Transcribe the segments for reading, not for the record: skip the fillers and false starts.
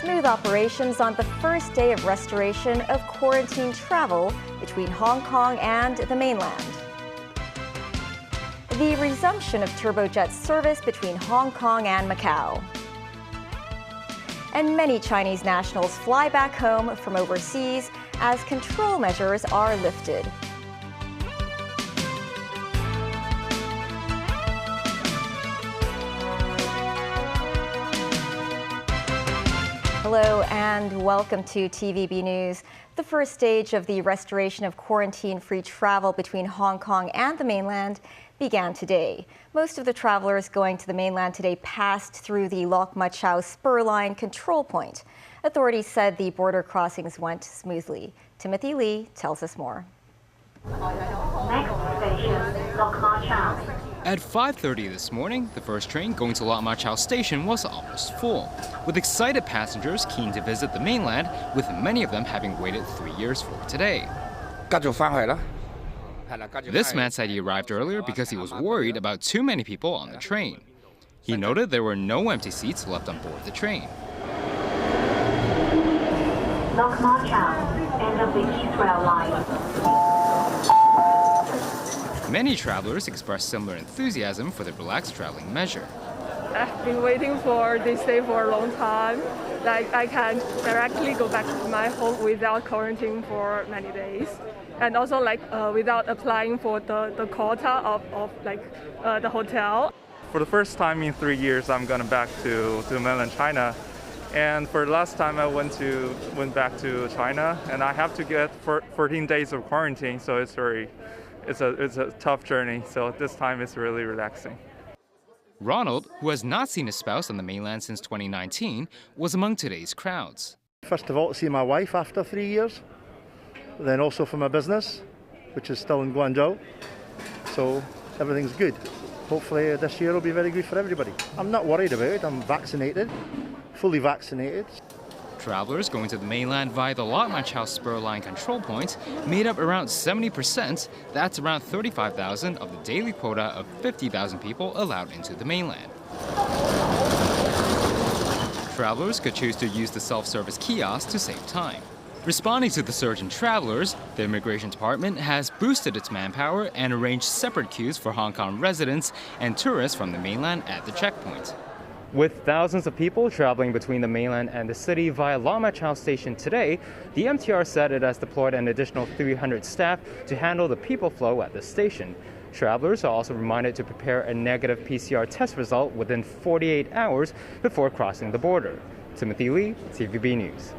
Smooth operations on the first day of restoration of quarantine travel between Hong Kong and the mainland. The resumption of turbojet service between Hong Kong and Macau. And many Chinese nationals fly back home from overseas as control measures are lifted. Hello and welcome to TVB News. The first stage of the restoration of quarantine-free travel between Hong Kong and the mainland began today. Most of the travelers going to the mainland today passed through the Lok Ma Chau spur line control point. Authorities said the border crossings went smoothly. Timothy Lee tells us more. Next station, Lok Ma Chau. At 5:30 this morning, the first train going to Lok Ma Chau station was almost full, with excited passengers keen to visit the mainland, with many of them having waited 3 years for today. This man said he arrived earlier because he was worried about too many people on the train. He noted there were no empty seats left on board the train. Lok Ma Chau, end of the East Rail Line. Many travelers expressed similar enthusiasm for the relaxed traveling measure. I've been waiting for this day for a long time. Like, I can directly go back to my home without quarantine for many days. And also without applying for the quota of the hotel. For the first time in 3 years, I'm going back to mainland China. And for the last time I went back to China, and I have to get 14 days of quarantine, so it's a tough journey. So this time it's really relaxing. Ronald, who has not seen his spouse on the mainland since 2019, was among today's crowds. First of all, to see my wife after 3 years, then also for my business, which is still in Guangzhou. So everything's good. Hopefully this year will be very good for everybody. I'm not worried about it. I'm vaccinated, fully vaccinated. Travelers going to the mainland via the Lok Ma Chau spur line control point made up around 70%. That's around 35,000 of the daily quota of 50,000 people allowed into the mainland. Travelers could choose to use the self-service kiosk to save time. Responding to the surge in travelers, the Immigration Department has boosted its manpower and arranged separate queues for Hong Kong residents and tourists from the mainland at the checkpoint. With thousands of people traveling between the mainland and the city via Lok Ma Chau station today, the MTR said it has deployed an additional 300 staff to handle the people flow at the station. Travelers are also reminded to prepare a negative PCR test result within 48 hours before crossing the border. Timothy Lee, TVB News.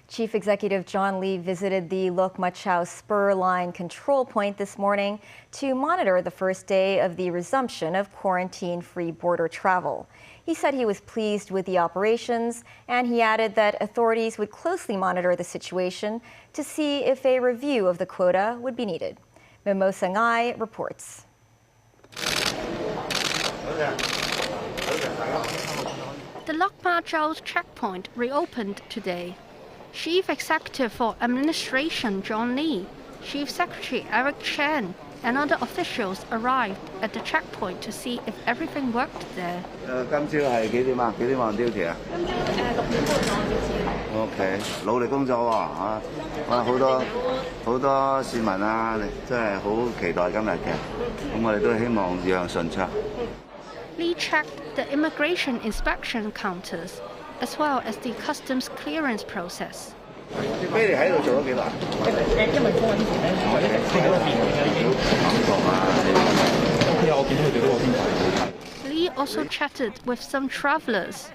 Chief Executive John Lee visited the Lok Ma Chau spur line control point this morning to monitor the first day of the resumption of quarantine-free border travel. He said he was pleased with the operations, and he added that authorities would closely monitor the situation to see if a review of the quota would be needed. Mimosa Ngai reports. The Lok Ma Chau checkpoint reopened today. Chief Executive for Administration John Lee, Chief Secretary Eric Chen, and other officials arrived at the checkpoint to see if everything worked there. 今朝係幾點啊？幾點往 duty 啊？今朝6點半往 duty 啊。OK， 努力工作喎嚇！好多市民啊，真係好期待今日嘅。咁我哋都希望樣順暢。Lee checked the immigration inspection counters, as well as the customs clearance process. Lee also chatted with some travelers.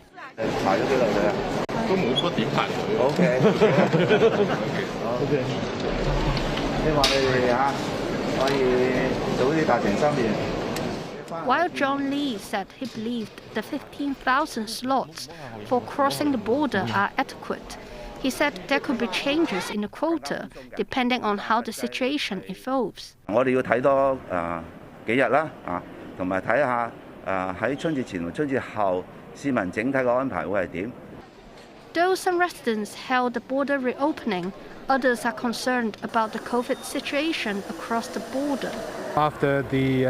While John Lee said he believed the 15,000 slots for crossing the border are adequate, he said there could be changes in the quota depending on how the situation evolves. 我哋要睇多幾日啦，同埋睇下喺春節前同春節後市民整體嘅安排會係點。Though some residents hailed the border reopening, Others are concerned about the COVID situation across the border. After the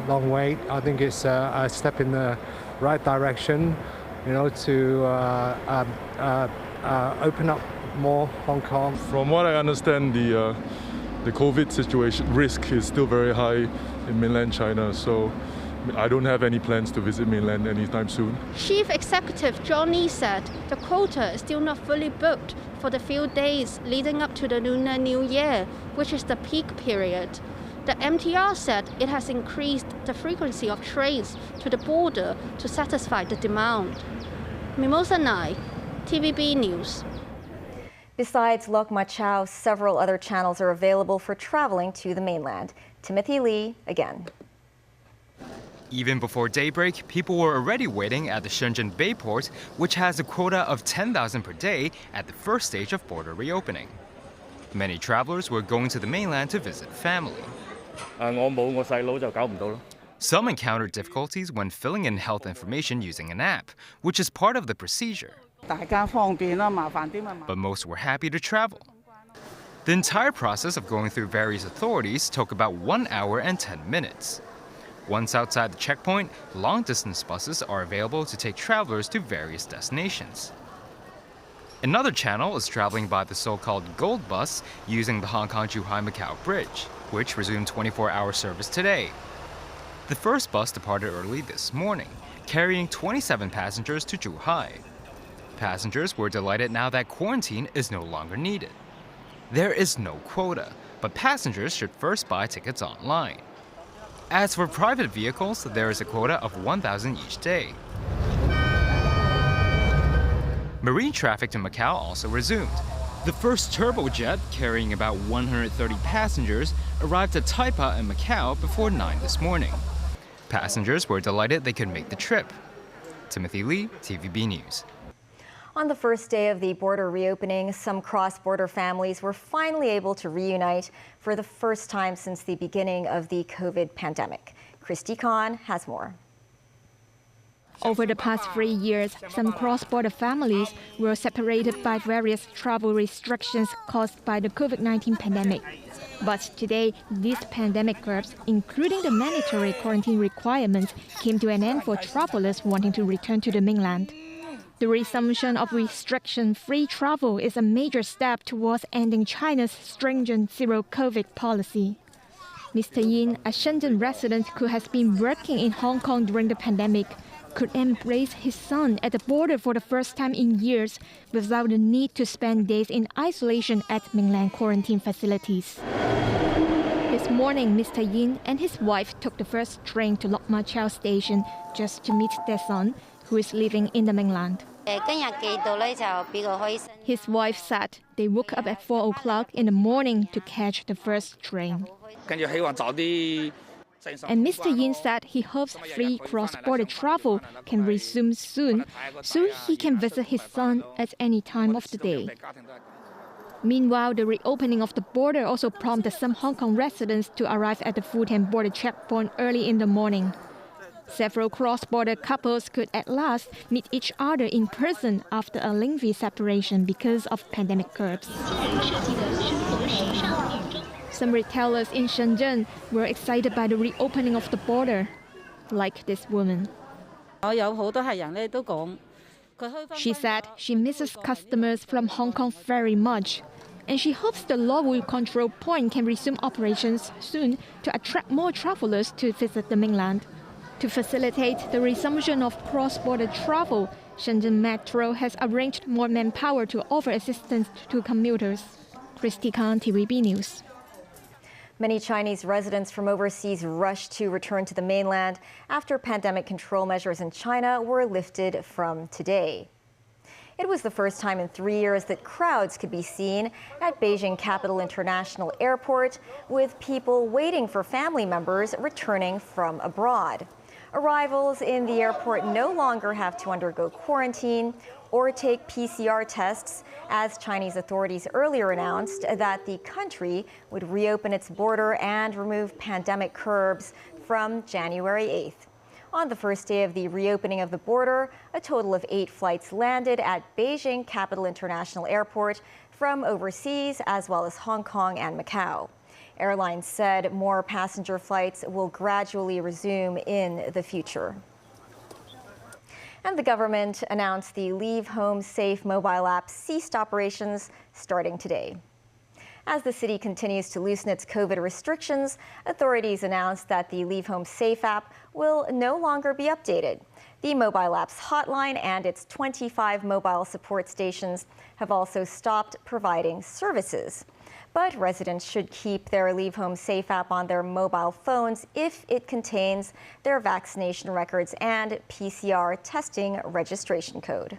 long wait, I think it's a step in the right direction, to open up more Hong Kong. From what I understand, the COVID situation risk is still very high in mainland China, so I don't have any plans to visit mainland anytime soon. Chief Executive John Lee said the quota is still not fully booked for the few days leading up to the Lunar New Year, which is the peak period. The MTR said it has increased the frequency of trains to the border to satisfy the demand. Mimosa Nai, TVB News. Besides Lok Ma Chau, several other channels are available for traveling to the mainland. Timothy Lee again. Even before daybreak, people were already waiting at the Shenzhen Bayport, which has a quota of 10,000 per day at the first stage of border reopening. Many travelers were going to the mainland to visit family. Some encountered difficulties when filling in health information using an app, which is part of the procedure. But most were happy to travel. The entire process of going through various authorities took about 1 hour and 10 minutes. Once outside the checkpoint, long-distance buses are available to take travelers to various destinations. Another channel is traveling by the so-called Gold Bus using the Hong Kong-Zhuhai-Macau Bridge, which resumed 24-hour service today. The first bus departed early this morning, carrying 27 passengers to Zhuhai. Passengers were delighted now that quarantine is no longer needed. There is no quota, but passengers should first buy tickets online. As for private vehicles, there is a quota of 1,000 each day. Marine traffic to Macau also resumed. The first turbojet, carrying about 130 passengers, arrived at Taipa in Macau before 9 this morning. Passengers were delighted they could make the trip. Timothy Lee, TVB News. On the first day of the border reopening, some cross-border families were finally able to reunite for the first time since the beginning of the COVID pandemic. Christy Khan has more. Over the past 3 years, some cross-border families were separated by various travel restrictions caused by the COVID-19 pandemic. But today, these pandemic curbs, including the mandatory quarantine requirements, came to an end for travelers wanting to return to the mainland. The resumption of restriction-free travel is a major step towards ending China's stringent zero-COVID policy. Mr. Yin, a Shenzhen resident who has been working in Hong Kong during the pandemic, could embrace his son at the border for the first time in years without the need to spend days in isolation at mainland quarantine facilities. This morning, Mr. Yin and his wife took the first train to Lok Ma Chau station just to meet their son, who is living in the mainland. His wife said they woke up at 4 o'clock in the morning to catch the first train. And Mr. Yin said he hopes free cross-border travel can resume soon, so he can visit his son at any time of the day. Meanwhile, the reopening of the border also prompted some Hong Kong residents to arrive at the Futian border checkpoint early in the morning. Several cross-border couples could at last meet each other in person after a lengthy separation because of pandemic curbs. Some retailers in Shenzhen were excited by the reopening of the border, like this woman. She said she misses customers from Hong Kong very much, and she hopes the Lowwu control point can resume operations soon to attract more travelers to visit the mainland. To facilitate the resumption of cross-border travel, Shenzhen Metro has arranged more manpower to offer assistance to commuters. Christy Khan, TVB News. Many Chinese residents from overseas rushed to return to the mainland after pandemic control measures in China were lifted from today. It was the first time in 3 years that crowds could be seen at Beijing Capital International Airport, with people waiting for family members returning from abroad. Arrivals in the airport no longer have to undergo quarantine or take PCR tests, as Chinese authorities earlier announced that the country would reopen its border and remove pandemic curbs from January 8th. On the first day of the reopening of the border, a total of 8 flights landed at Beijing Capital International Airport, from overseas as well as Hong Kong and Macau. Airlines said more passenger flights will gradually resume in the future. And the government announced the Leave Home Safe mobile app ceased operations starting today. As the city continues to loosen its COVID restrictions, authorities announced that the Leave Home Safe app will no longer be updated. The mobile app's hotline and its 25 mobile support stations have also stopped providing services. But residents should keep their Leave Home Safe app on their mobile phones if it contains their vaccination records and PCR testing registration code.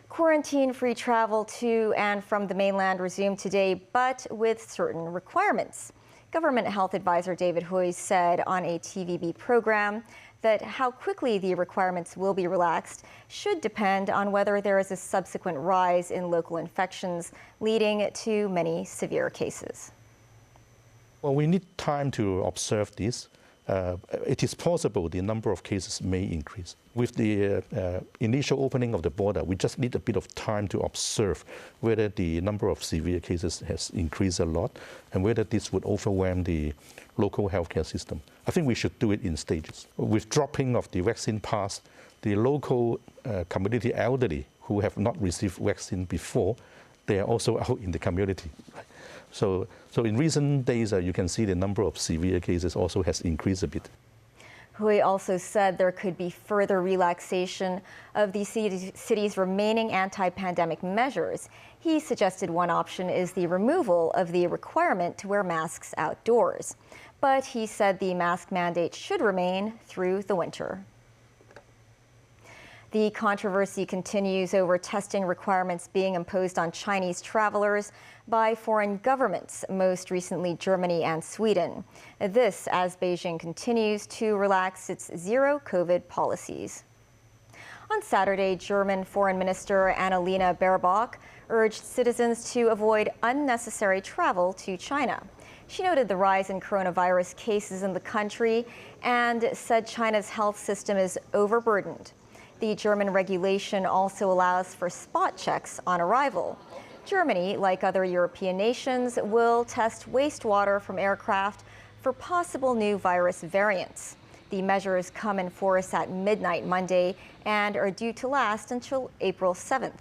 Quarantine-free travel to and from the mainland resumed today, but with certain requirements. Government Health Advisor David Hui said on a TVB program that how quickly the requirements will be relaxed should depend on whether there is a subsequent rise in local infections, leading to many severe cases. Well, we need time to observe this. It is possible the number of cases may increase. With the initial opening of the border, we just need a bit of time to observe whether the number of severe cases has increased a lot and whether this would overwhelm the local healthcare system. I think we should do it in stages. With dropping of the vaccine pass, the local community elderly who have not received vaccine before, they are also out in the community. So in recent days, you can see the number of severe cases also has increased a bit. Hui also said there could be further relaxation of the city's remaining anti-pandemic measures. He suggested one option is the removal of the requirement to wear masks outdoors. But he said the mask mandate should remain through the winter. The controversy continues over testing requirements being imposed on Chinese travelers by foreign governments, most recently Germany and Sweden. This as Beijing continues to relax its zero COVID policies. On Saturday, German Foreign Minister Annalena Baerbock urged citizens to avoid unnecessary travel to China. She noted the rise in coronavirus cases in the country and said China's health system is overburdened. The German regulation also allows for spot checks on arrival. Germany, like other European nations, will test wastewater from aircraft for possible new virus variants. The measures come in force at midnight Monday and are due to last until April 7th.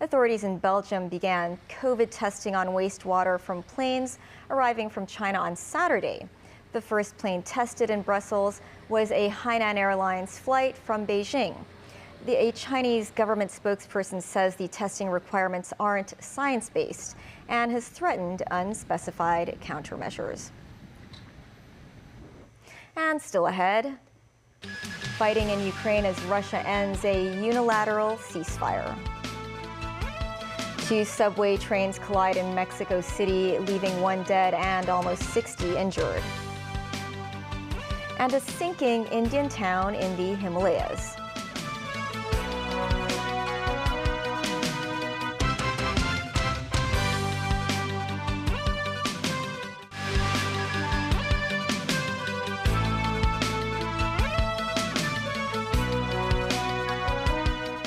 Authorities in Belgium began COVID testing on wastewater from planes arriving from China on Saturday. The first plane tested in Brussels was a Hainan Airlines flight from Beijing. A Chinese government spokesperson says the testing requirements aren't science-based and has threatened unspecified countermeasures. And still ahead, fighting in Ukraine as Russia ends a unilateral ceasefire. 2 subway trains collide in Mexico City, leaving 1 dead and almost 60 injured. And a sinking Indian town in the Himalayas.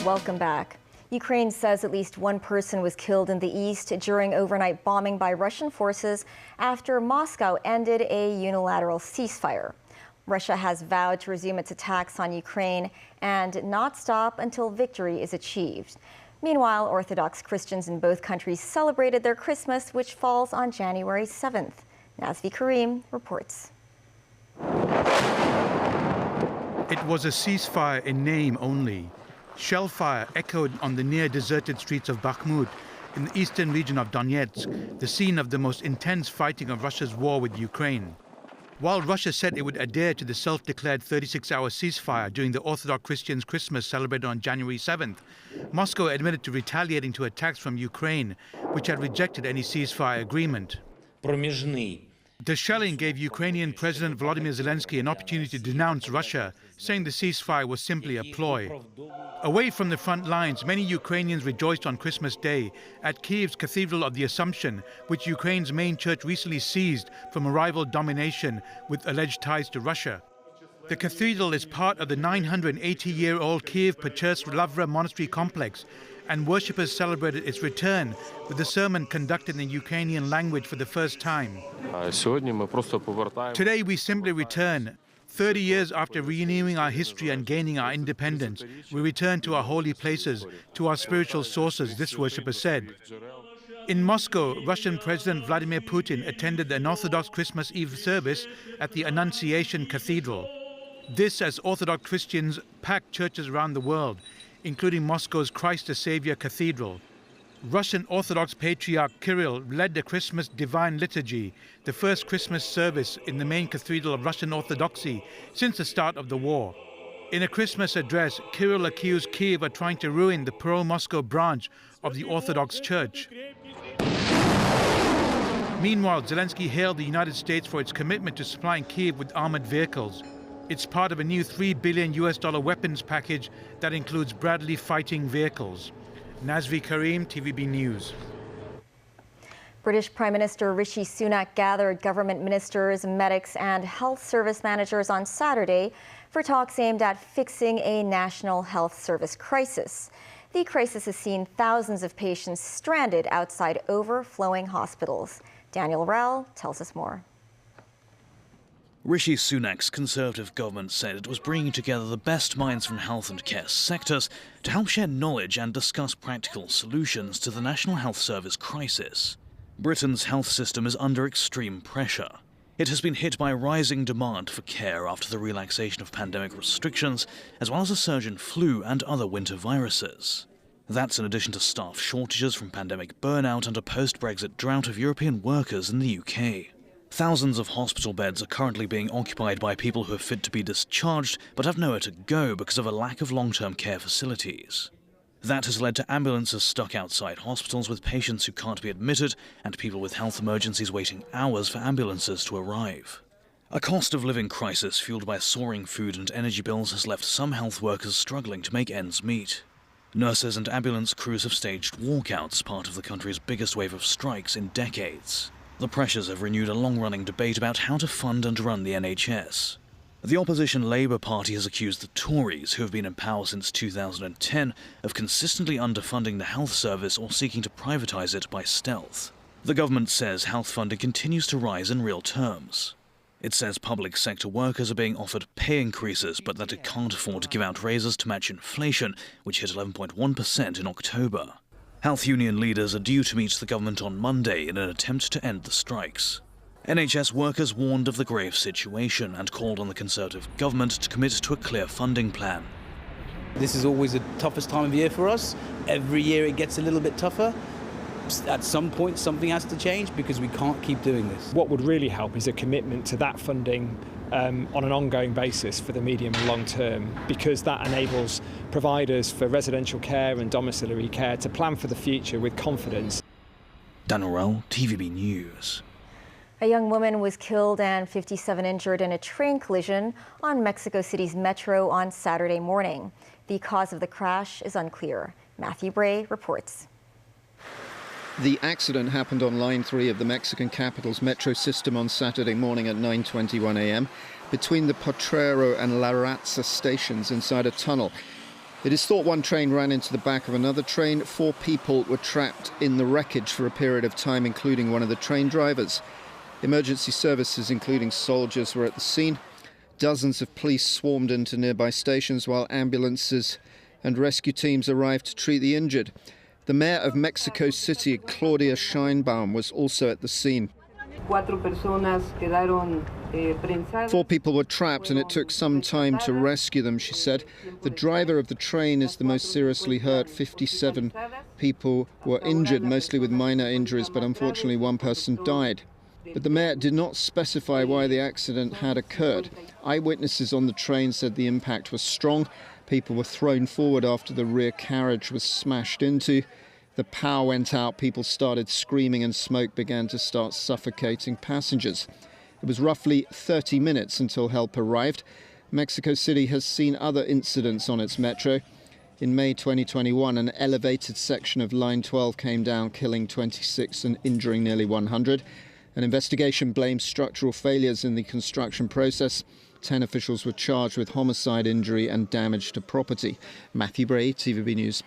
Welcome back. Ukraine says at least 1 person was killed in the east during overnight bombing by Russian forces after Moscow ended a unilateral ceasefire. Russia has vowed to resume its attacks on Ukraine and not stop until victory is achieved. Meanwhile, Orthodox Christians in both countries celebrated their Christmas, which falls on January 7th. Nazvi Karim reports. It was a ceasefire in name only. Shellfire echoed on the near-deserted streets of Bakhmut in the eastern region of Donetsk, the scene of the most intense fighting of Russia's war with Ukraine. While Russia said it would adhere to the self-declared 36-hour ceasefire during the Orthodox Christians' Christmas celebrated on January 7th, Moscow admitted to retaliating to attacks from Ukraine, which had rejected any ceasefire agreement. The shelling gave Ukrainian President Volodymyr Zelensky an opportunity to denounce Russia, saying the ceasefire was simply a ploy. Away from the front lines, many Ukrainians rejoiced on Christmas Day at Kyiv's Cathedral of the Assumption, which Ukraine's main church recently seized from a rival domination with alleged ties to Russia. The cathedral is part of the 980-year-old Kyiv-Pechersk Lavra monastery complex and worshippers celebrated its return with a sermon conducted in the Ukrainian language for the first time. Today we simply return. 30 years after renewing our history and gaining our independence, we return to our holy places, to our spiritual sources, this worshipper said. In Moscow, Russian President Vladimir Putin attended an Orthodox Christmas Eve service at the Annunciation Cathedral. This as Orthodox Christians packed churches around the world, including Moscow's Christ the Savior Cathedral. Russian Orthodox Patriarch Kirill led the Christmas Divine Liturgy, the first Christmas service in the main cathedral of Russian Orthodoxy since the start of the war. In a Christmas address, Kirill accused Kiev of trying to ruin the pro-Moscow branch of the Orthodox Church. Meanwhile, Zelensky hailed the United States for its commitment to supplying Kiev with armored vehicles. It's part of a new $3 billion weapons package that includes Bradley fighting vehicles. Nazvi Karim, TVB News. British Prime Minister Rishi Sunak gathered government ministers, medics and health service managers on Saturday for talks aimed at fixing a national health service crisis. The crisis has seen thousands of patients stranded outside overflowing hospitals. Daniel Rell tells us more. Rishi Sunak's Conservative government said it was bringing together the best minds from health and care sectors to help share knowledge and discuss practical solutions to the National Health Service crisis. Britain's health system is under extreme pressure. It has been hit by rising demand for care after the relaxation of pandemic restrictions, as well as a surge in flu and other winter viruses. That's in addition to staff shortages from pandemic burnout and a post-Brexit drought of European workers in the UK. Thousands of hospital beds are currently being occupied by people who are fit to be discharged but have nowhere to go because of a lack of long-term care facilities. That has led to ambulances stuck outside hospitals with patients who can't be admitted and people with health emergencies waiting hours for ambulances to arrive. A cost of living crisis fueled by soaring food and energy bills has left some health workers struggling to make ends meet. Nurses and ambulance crews have staged walkouts, part of the country's biggest wave of strikes in decades. The pressures have renewed a long-running debate about how to fund and run the NHS. The opposition Labour Party has accused the Tories, who have been in power since 2010, of consistently underfunding the health service or seeking to privatise it by stealth. The government says health funding continues to rise in real terms. It says public sector workers are being offered pay increases, but that it can't afford to give out raises to match inflation, which hit 11.1% in October. Health union leaders are due to meet the government on Monday in an attempt to end the strikes. NHS workers warned of the grave situation and called on the Conservative government to commit to a clear funding plan. This is always the toughest time of year for us. Every year it gets a little bit tougher. At some point something has to change because we can't keep doing this. What would really help is a commitment to that funding on an ongoing basis for the medium and long term, because that enables providers for residential care and domiciliary care to plan for the future with confidence. Dan Orell, TVB News. A young woman was killed and 57 injured in a train collision on Mexico City's metro on Saturday morning. The cause of the crash is unclear. Matthew Bray reports. The accident happened on Line 3 of the Mexican capital's metro system on Saturday morning at 9:21 a.m. between the Potrero and La Raza stations inside a tunnel. It is thought one train ran into the back of another train. 4 people were trapped in the wreckage for a period of time, including one of the train drivers. Emergency services, including soldiers, were at the scene. Dozens of police swarmed into nearby stations while ambulances and rescue teams arrived to treat the injured. The mayor of Mexico City, Claudia Sheinbaum, was also at the scene. 4 people were trapped and it took some time to rescue them, she said. The driver of the train is the most seriously hurt. 57 people were injured, mostly with minor injuries, but unfortunately one person died. But the mayor did not specify why the accident had occurred. Eyewitnesses on the train said the impact was strong. People were thrown forward after the rear carriage was smashed into. The power went out, people started screaming and smoke began to start suffocating passengers. It was roughly 30 minutes until help arrived. Mexico City has seen other incidents on its metro. In May 2021, an elevated section of Line 12 came down, killing 26 and injuring nearly 100. An investigation blames structural failures in the construction process. 10 officials were charged with homicide, injury and damage to property. Matthew Bray, TVB News.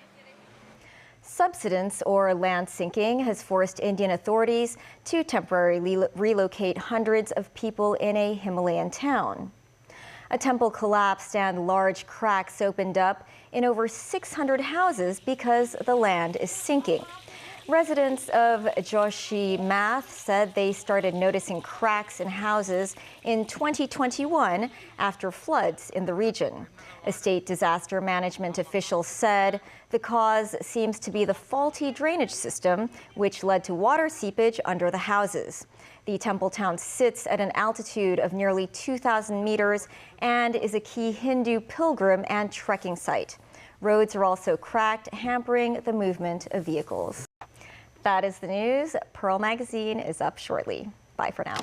subsidence or land sinking has forced Indian authorities to temporarily relocate hundreds of people in a Himalayan town. A temple collapsed and large cracks opened up in over 600 houses because the land is sinking. Residents of Joshimath said they started noticing cracks in houses in 2021 after floods in the region. A state disaster management official said the cause seems to be the faulty drainage system, which led to water seepage under the houses. The temple town sits at an altitude of nearly 2,000 meters and is a key Hindu pilgrim and trekking site. Roads are also cracked, hampering the movement of vehicles. That is the news. Pearl Magazine is up shortly. Bye for now.